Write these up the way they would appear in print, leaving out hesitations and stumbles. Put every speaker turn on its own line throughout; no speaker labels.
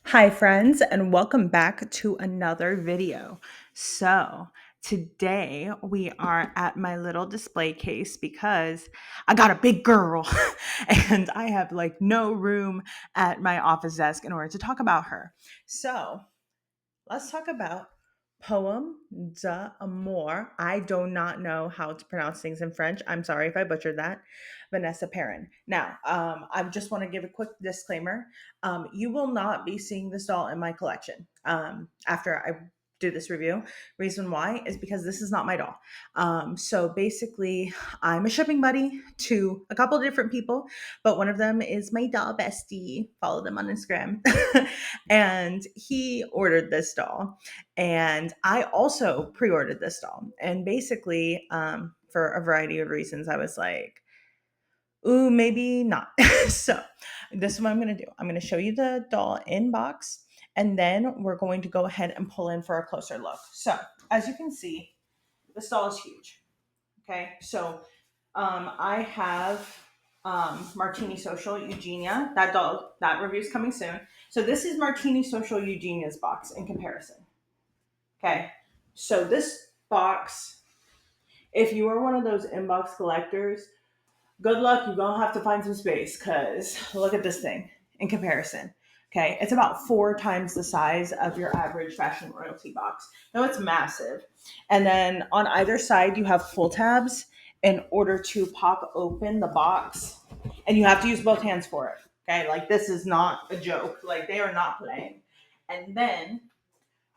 Hi friends, and welcome back to another video. Today we are at my little display case because I got a big girl and I have like no room at my office desk in order to talk about her. So let's talk about Poeme D'Amour. I do not know how to pronounce things in French. I'm sorry if I butchered that. Vanessa Perrin. Now, I just want to give a quick disclaimer. You will not be seeing this doll in my collection after I do this review. Reason why is because this is not my doll. So basically, I'm a shipping buddy to a couple of different people, but one of them is my doll bestie. Follow them on Instagram. And he ordered this doll. And I also pre ordered this doll. And basically, for a variety of reasons, I was like, ooh, maybe not. So, this is what I'm going to do. I'm going to show you the doll in box, and then we're going to go ahead and pull in for a closer look. So, as you can see, this doll is huge. Okay. So, I have Martini Social Eugenia. That review is coming soon. So this is Martini Social Eugenia's box in comparison. Okay. So this box, if you are one of those inbox collectors, good luck. You're going to have to find some space because look at this thing in comparison. Okay. It's about 4 times the size of your average fashion royalty box. No, it's massive. And then on either side, you have pull tabs in order to pop open the box. And you have to use both hands for it. Okay. Like this is not a joke. Like they are not playing. And then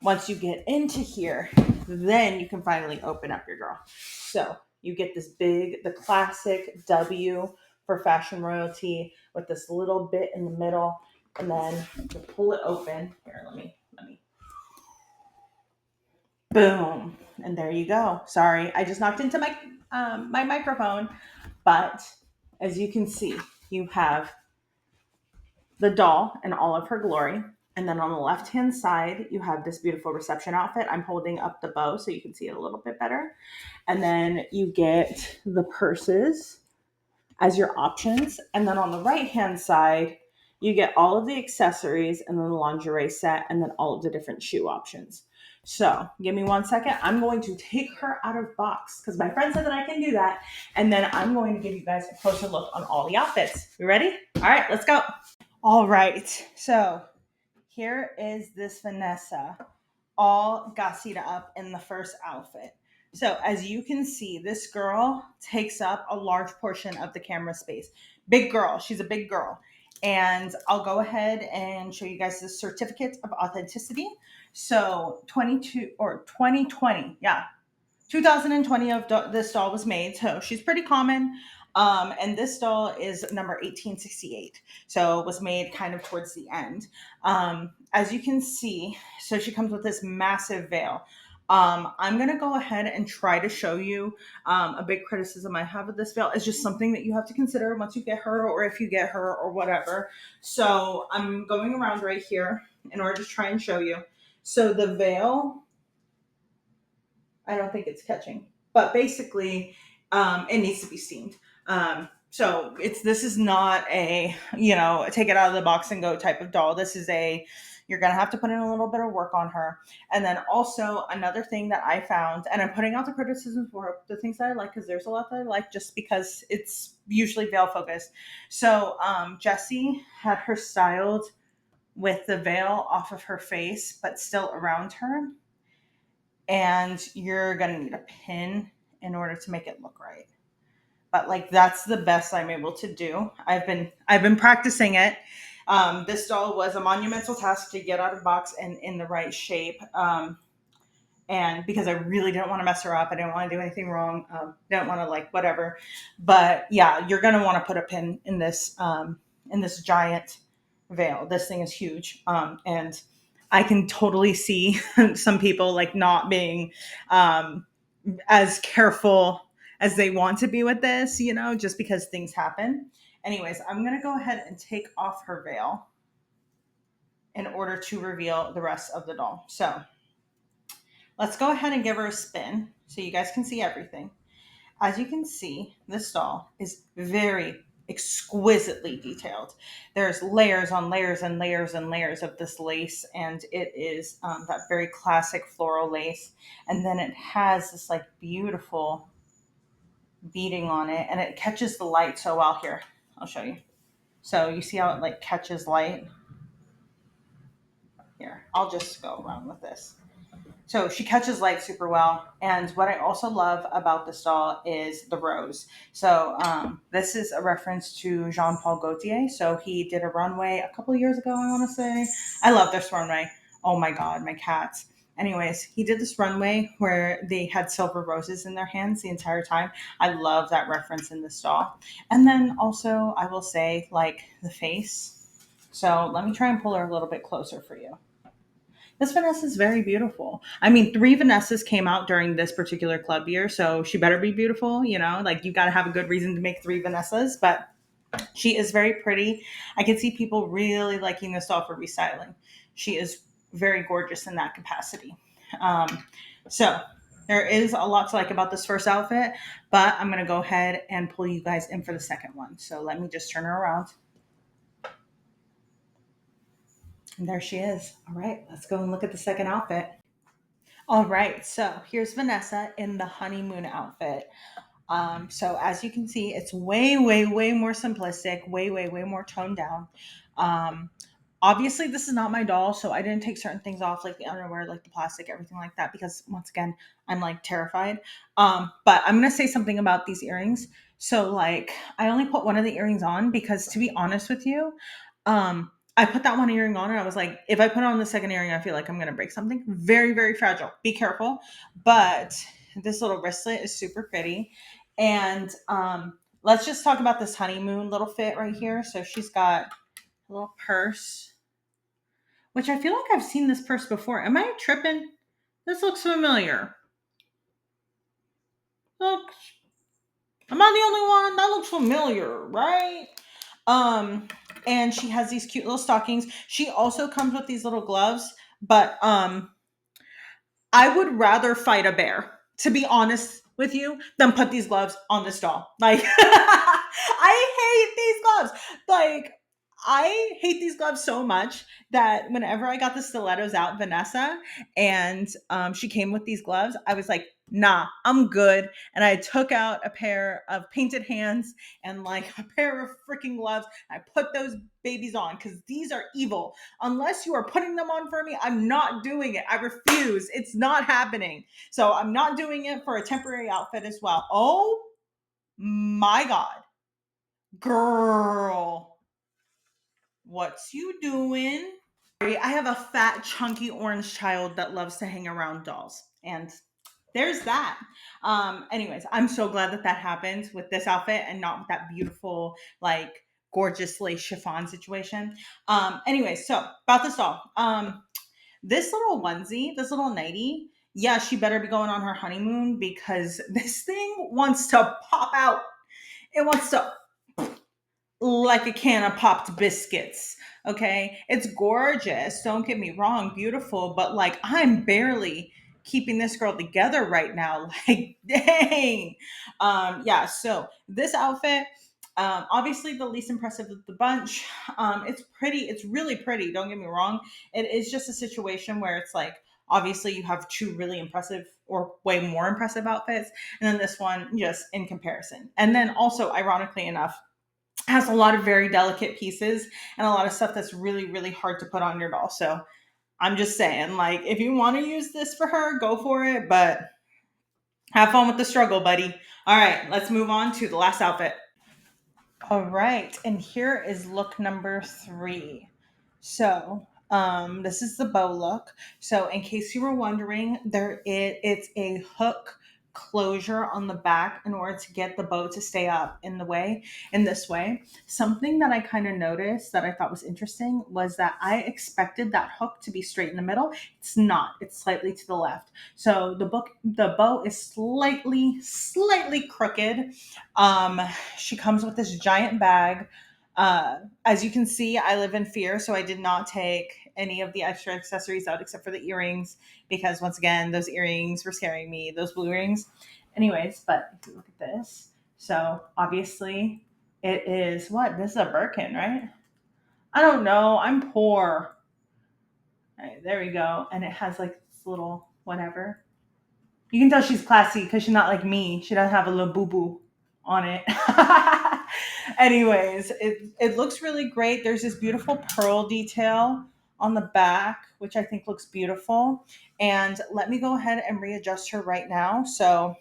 once you get into here, then you can finally open up your girl. So you get this big, the classic W for fashion royalty with this little bit in the middle, and then you pull it open. Here, let me, boom, and there you go. Sorry, I just knocked into my microphone, but as you can see, you have the doll in all of her glory. And then on the left hand side, you have this beautiful reception outfit. I'm holding up the bow so you can see it a little bit better. And then you get the purses as your options. And then on the right hand side, you get all of the accessories and then the lingerie set and then all of the different shoe options. So give me 1 second. I'm going to take her out of box because my friend said that I can do that. And then I'm going to give you guys a closer look on all the outfits. You ready? All right, let's go. All right, so here is this Vanessa all gassied up in the first outfit. So as you can see, this girl takes up a large portion of the camera space. Big girl, she's a big girl. And I'll go ahead and show you guys the certificate of authenticity. So 2020, yeah, 2020 of this doll was made, so she's pretty common. And this doll is number 1868, so it was made kind of towards the end. As you can see, so she comes with this massive veil. I'm gonna go ahead and try to show you a big criticism I have of this veil. It's just something that you have to consider once you get her, or if you get her, or whatever. So I'm going around right here in order to try and show you. So the veil, I don't think it's catching, but basically, it needs to be steamed. So this is not a take it out of the box and go type of doll. This is you're gonna have to put in a little bit of work on her. And then also another thing that I found, and I'm putting out the criticisms for the things that I like because there's a lot that I like just because it's usually veil focused. So Jessie had her styled with the veil off of her face, but still around her, and you're gonna need a pin in order to make it look right. But like that's the best I'm able to do. I've been practicing it. This doll was a monumental task to get out of box and in the right shape. And because I really didn't want to mess her up, I didn't want to do anything wrong. Didn't want to like whatever. But yeah, you're gonna want to put a pin in this giant veil. This thing is huge, and I can totally see some people like not being as careful as they want to be with this, just because things happen. Anyways, I'm gonna go ahead and take off her veil in order to reveal the rest of the doll. So let's go ahead and give her a spin so you guys can see everything. As you can see, this doll is very exquisitely detailed. There's layers on layers and layers and layers of this lace, and it is that very classic floral lace. And then it has this like beautiful beading on it, and it catches the light so well. Here, I'll show you. So you see how it like catches light? Here, I'll just go around with this. So she catches light super well. And what I also love about this doll is the rose. So this is a reference to Jean Paul Gaultier. So he did a runway a couple of years ago, I want to say. I love this runway. Oh my God, my cats. Anyways, he did this runway where they had silver roses in their hands the entire time. I love that reference in this doll. And then also, I will say, like the face. So let me try and pull her a little bit closer for you. This Vanessa is very beautiful. I mean, three Vanessas came out during this particular club year, so she better be beautiful. You know, like you got to have a good reason to make three Vanessas, but she is very pretty. I can see people really liking this doll for restyling. She is very gorgeous in that capacity. So there is a lot to like about this first outfit, but I'm going to go ahead and pull you guys in for the second one. So let me just turn her around. And there she is. All right, let's go and look at the second outfit. All right, so here's Vanessa in the honeymoon outfit. So as you can see, it's way, way, way more simplistic, way, way, way more toned down. Um, Obviously, this is not my doll, so I didn't take certain things off, like the underwear, like the plastic, everything like that, because once again, I'm like terrified. But I'm gonna say something about these earrings. So like, I only put one of the earrings on because, to be honest with you, I put that one earring on and I was like, if I put on the second earring, I feel like I'm gonna break something. Very, very fragile. Be careful. But this little wristlet is super pretty, and let's just talk about this honeymoon little fit right here. So she's got a little purse, which I feel like I've seen this purse before. Am I tripping? This looks familiar. Look, am I the only one? That looks familiar, right? Um, and she has these cute little stockings. She also comes with these little gloves, but I would rather fight a bear, to be honest with you, than put these gloves on this doll. Like, I hate these gloves. Like, I hate these gloves so much that whenever I got the stilettos out, Vanessa, and she came with these gloves, I was like, nah, I'm good. And I took out a pair of painted hands and like a pair of freaking gloves. I put those babies on because these are evil. Unless you are putting them on for me, I'm not doing it. I refuse. It's not happening. So I'm not doing it for a temporary outfit as well. Oh my God. Girl, what's you doing? I have a fat, chunky orange child that loves to hang around dolls. And there's that. Anyways, I'm so glad that that happened with this outfit and not with that beautiful, like, gorgeous lace chiffon situation. Anyways, so about this doll. This little onesie, this little nightie, yeah, she better be going on her honeymoon because this thing wants to pop out. It wants to like a can of popped biscuits. Okay. It's gorgeous. Don't get me wrong, beautiful, but like I'm barely keeping this girl together right now. Like, dang. Yeah. So this outfit, obviously the least impressive of the bunch. It's pretty. It's really pretty. Don't get me wrong. It is just a situation where it's like, obviously you have two really impressive or way more impressive outfits. And then this one just in comparison. And then also, ironically enough, has a lot of very delicate pieces and a lot of stuff that's really, really hard to put on your doll. So I'm just saying, like, if you want to use this for her, go for it, but have fun with the struggle, buddy. All right, let's move on to the last outfit. All right, and here is look number 3. So, this is the bow look. So, in case you were wondering, it's a hook closure on the back in order to get the bow to stay up in this way. Something that I kind of noticed that I thought was interesting was that I expected that hook to be straight in the middle. It's not. It's slightly to the left. So the bow is slightly crooked. She comes with this giant bag. As you can see, I live in fear, so I did not take any of the extra accessories out except for the earrings because, once again, those earrings were scaring me, those blue earrings. Anyways, but if you look at this, so obviously It is what? This is a Birkin, right? I don't know. I'm poor. All right, there we go. And it has like this little whatever. You can tell she's classy because she's not like me. She doesn't have a little boo boo on it. Anyways, it looks really great. There's this beautiful pearl detail on the back, which I think looks beautiful. And let me go ahead and readjust her right now. So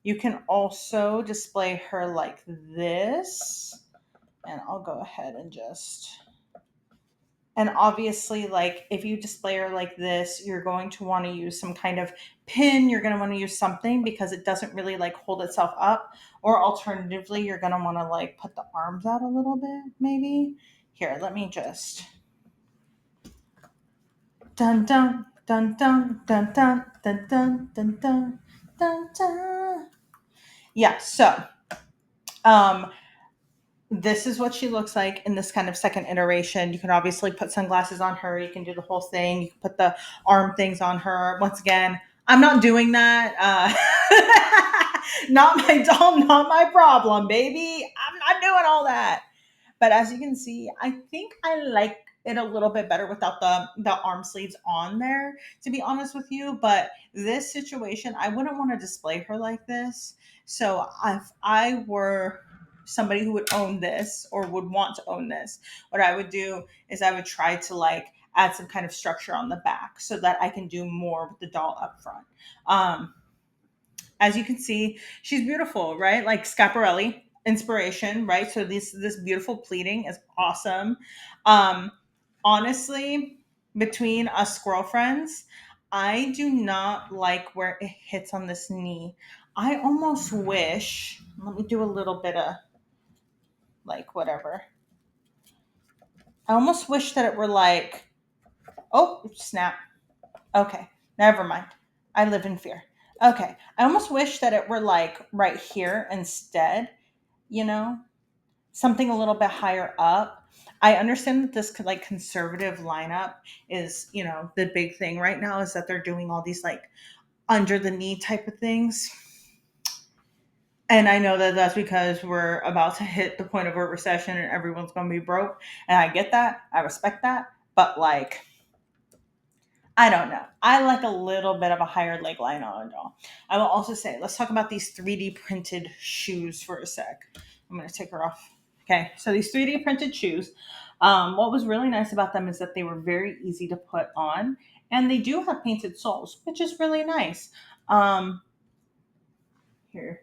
you can also display her like this. And I'll go ahead and just, and obviously, like if you display her like this, you're going to want to use some kind of pin. You're going to want to use something because it doesn't really like hold itself up. Or alternatively, you're going to want to like put the arms out a little bit, maybe. Here, let me just dun dun dun dun dun dun dun dun dun dun dun dun. Yeah, so um this is what she looks like in this kind of second iteration. You can obviously put sunglasses on her. You can do the whole thing. You can put the arm things on her. Once again, I'm not doing that. Not my doll, not my problem, baby. I'm not doing all that. But as you can see, I think I like it a little bit better without the arm sleeves on there, to be honest with you. But this situation, I wouldn't want to display her like this. So if I were somebody who would own this or would want to own this, what I would do is I would try to like add some kind of structure on the back so that I can do more with the doll up front. As you can see, she's beautiful, right? Like Schiaparelli inspiration, right? So this beautiful pleating is awesome. Um, Honestly, between us girlfriends, I do not like where it hits on this knee. I almost wish. Let me do a little bit of like whatever. I almost wish that it were like, oh snap. Okay, never mind. I live in fear. Okay, I almost wish that it were like right here instead, you know, something a little bit higher up. I understand that this like conservative lineup is, the big thing right now is that they're doing all these like under the knee type of things. And I know that that's because we're about to hit the point of a recession and everyone's going to be broke. And I get that. I respect that. But like, I don't know. I like a little bit of a higher leg line on a doll. I will also say, let's talk about these 3D printed shoes for a sec. I'm going to take her off. Okay, so these 3D printed shoes, what was really nice about them is that they were very easy to put on, and they do have painted soles, which is really nice. Here,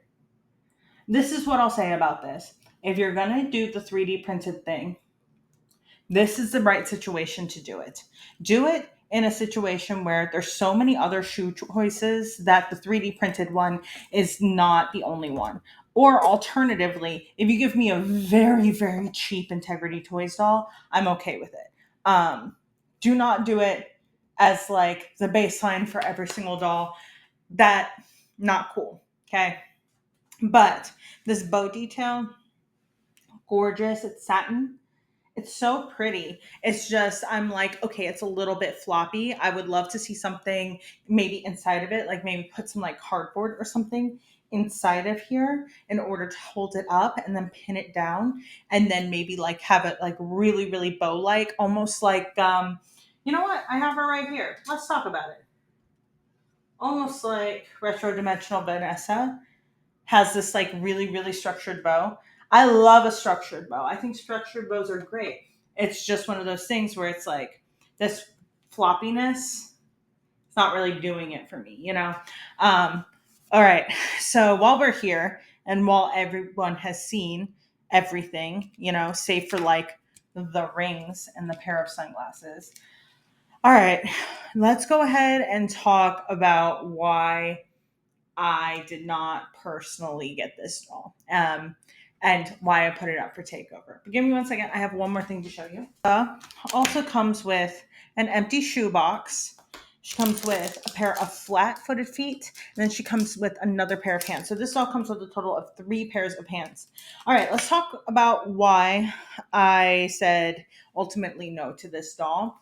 this is what I'll say about this. If you're going to do the 3D printed thing, this is the right situation to do it. Do it in a situation where there's so many other shoe choices that the 3D printed one is not the only one. Or alternatively, if you give me a very, very cheap Integrity Toys doll, I'm okay with it. Do not do it as like the baseline for every single doll. That, not cool. Okay. But this bow detail, gorgeous. It's satin. It's so pretty. It's just, I'm like, okay, it's a little bit floppy. I would love to see something maybe inside of it, like maybe put some like cardboard or something inside of here in order to hold it up and then pin it down. And then maybe like have it like really, really bow like, almost like, you know what? I have her right here. Let's talk about it. Almost like Retro Dimensional Vanessa has this like really, really structured bow. I love a structured bow. I think structured bows are great. It's just one of those things where it's like this floppiness, it's not really doing it for me, you know? All right. So while we're here and while everyone has seen everything, save for like the rings and the pair of sunglasses. All right. Let's go ahead and talk about why I did not personally get this doll, and why I put it up for takeover. But give me one second. I have one more thing to show you. Also comes with an empty shoe box. She comes with a pair of flat-footed feet, and then she comes with another pair of hands. So this doll comes with a total of 3 pairs of hands. All right, let's talk about why I said ultimately no to this doll,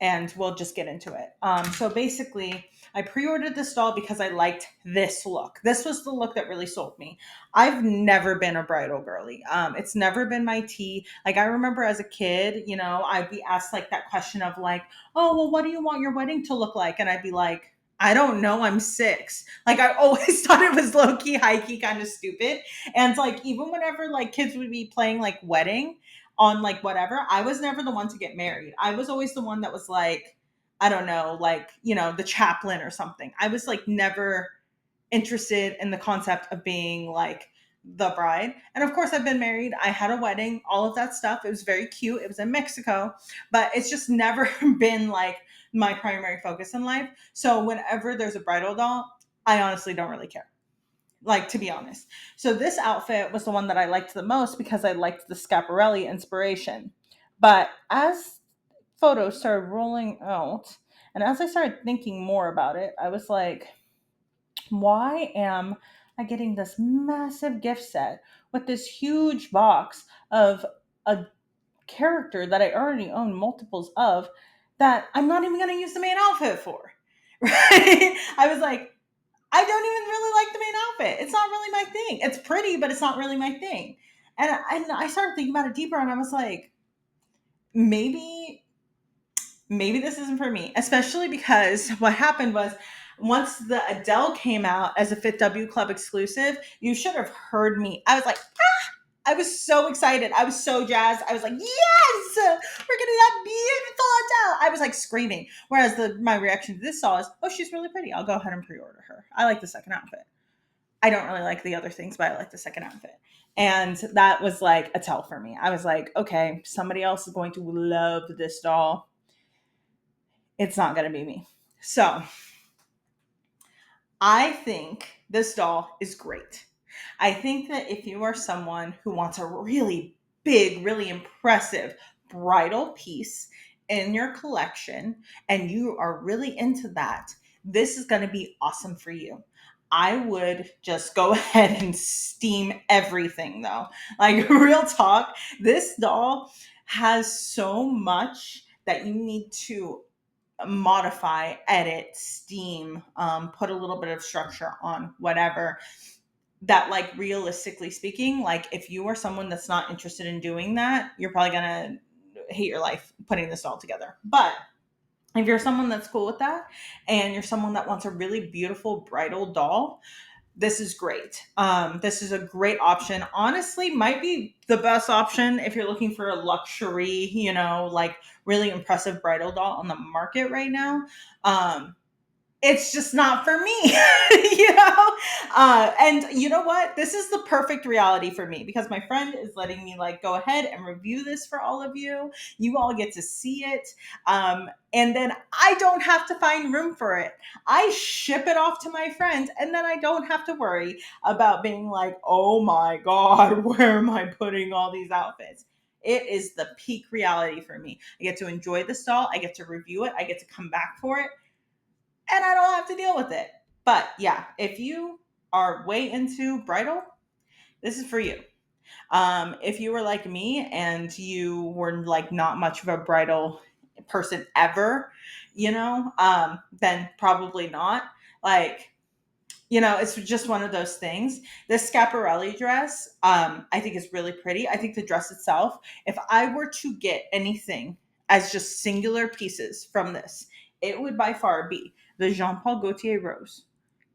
and we'll just get into it. So basically, I pre-ordered this doll because I liked this look. This was the look that really sold me. I've never been a bridal girly. It's never been my tea. Like I remember as a kid, I'd be asked like that question of like, oh, well, what do you want your wedding to look like? And I'd be like, I don't know. I'm 6. Like I always thought it was low key, high key, kind of stupid. And like even whenever like kids would be playing like wedding on like whatever, I was never the one to get married. I was always the one that was like, I don't know, like, the chaplain or something. I was like never interested in the concept of being like the bride. And of course, I've been married. I had a wedding, all of that stuff. It was very cute. It was in Mexico, but it's just never been like my primary focus in life. So whenever there's a bridal doll, I honestly don't really care. Like, to be honest. So this outfit was the one that I liked the most because I liked the Schiaparelli inspiration. But as photos started rolling out, and as I started thinking more about it, I was like, why am I getting this massive gift set with this huge box of a character that I already own multiples of that I'm not even going to use the main outfit for? Right? I was like, I don't even really like the main outfit. It's not really my thing. It's pretty, but it's not really my thing. And I started thinking about it deeper, and I was like, maybe this isn't for me, especially because what happened was once the Adele came out as a Fit W Club exclusive, you should have heard me. I was like, I was so excited. I was so jazzed. I was like, yes, we're getting that beautiful Adele. I was like screaming. Whereas my reaction to this doll is, oh, she's really pretty. I'll go ahead and pre-order her. I like the second outfit. I don't really like the other things, but I like the second outfit. And that was like a tell for me. I was like, okay, somebody else is going to love this doll. It's not going to be me. So I think this doll is great. I think that if you are someone who wants a really big, really impressive bridal piece in your collection and you are really into that, this is going to be awesome for you. I would just go ahead and steam everything though. Like real talk, this doll has so much that you need to modify, edit, steam, put a little bit of structure on, whatever. That, like, realistically speaking, like, if you are someone that's not interested in doing that, you're probably gonna hate your life putting this all together. But if you're someone that's cool with that, and you're someone that wants a really beautiful bridal doll, this is great. This is a great option. Honestly, might be the best option if you're looking for a luxury, like really impressive bridal doll on the market right now. It's just not for me, and you know what? This is the perfect reality for me because my friend is letting me like go ahead and review this for all of you. You all get to see it. And then I don't have to find room for it. I ship it off to my friends, and then I don't have to worry about being like, oh my God, where am I putting all these outfits? It is the peak reality for me. I get to enjoy the stall. I get to review it. I get to come back for it, and I don't have to deal with it. But yeah, if you are way into bridal, this is for you. If you were like me and you were like not much of a bridal person ever, then probably not. Like, it's just one of those things. This Schiaparelli dress, I think is really pretty. I think the dress itself, if I were to get anything as just singular pieces from this, it would by far be the Jean Paul Gaultier rose.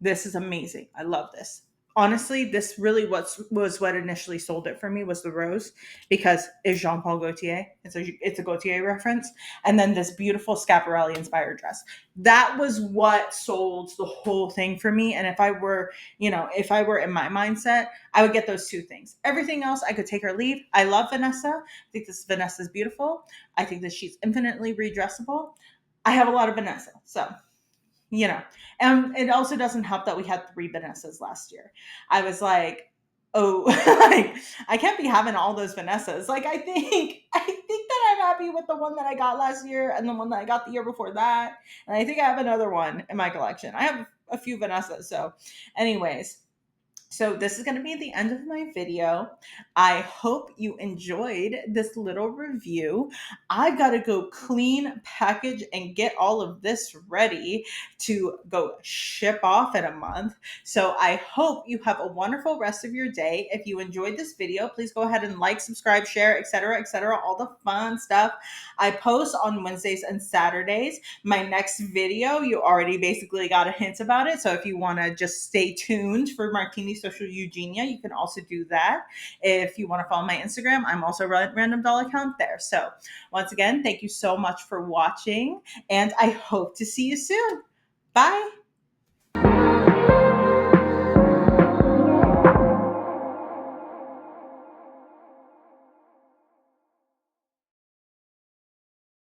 This is amazing. I love this. Honestly, this really was what initially sold it for me was the rose because it's Jean Paul Gaultier. It's a Gaultier reference, and then this beautiful Schiaparelli inspired dress. That was what sold the whole thing for me. And if I were in my mindset, I would get those two things. Everything else, I could take or leave. I love Vanessa. I think this Vanessa is beautiful. I think that she's infinitely redressable. I have a lot of Vanessa, so and it also doesn't help that we had 3 Vanessas last year. I was like, oh, like I can't be having all those Vanessas. Like I think that I'm happy with the one that I got last year and the one that I got the year before that. And I think I have another one in my collection. I have a few Vanessas. So anyways, So this is going to be the end of my video. I hope you enjoyed this little review. I've got to go clean, package, and get all of this ready to go ship off in a month. So I hope you have a wonderful rest of your day. If you enjoyed this video, please go ahead and like, subscribe, share, etc., all the fun stuff. I post on Wednesdays and Saturdays. My next video, you already basically got a hint about it. So if you want to just stay tuned for Martini Social Eugenia, you can also do that. If you want to follow my Instagram, I'm also random doll account there. So once again, thank you so much for watching, and I hope to see you soon. Bye.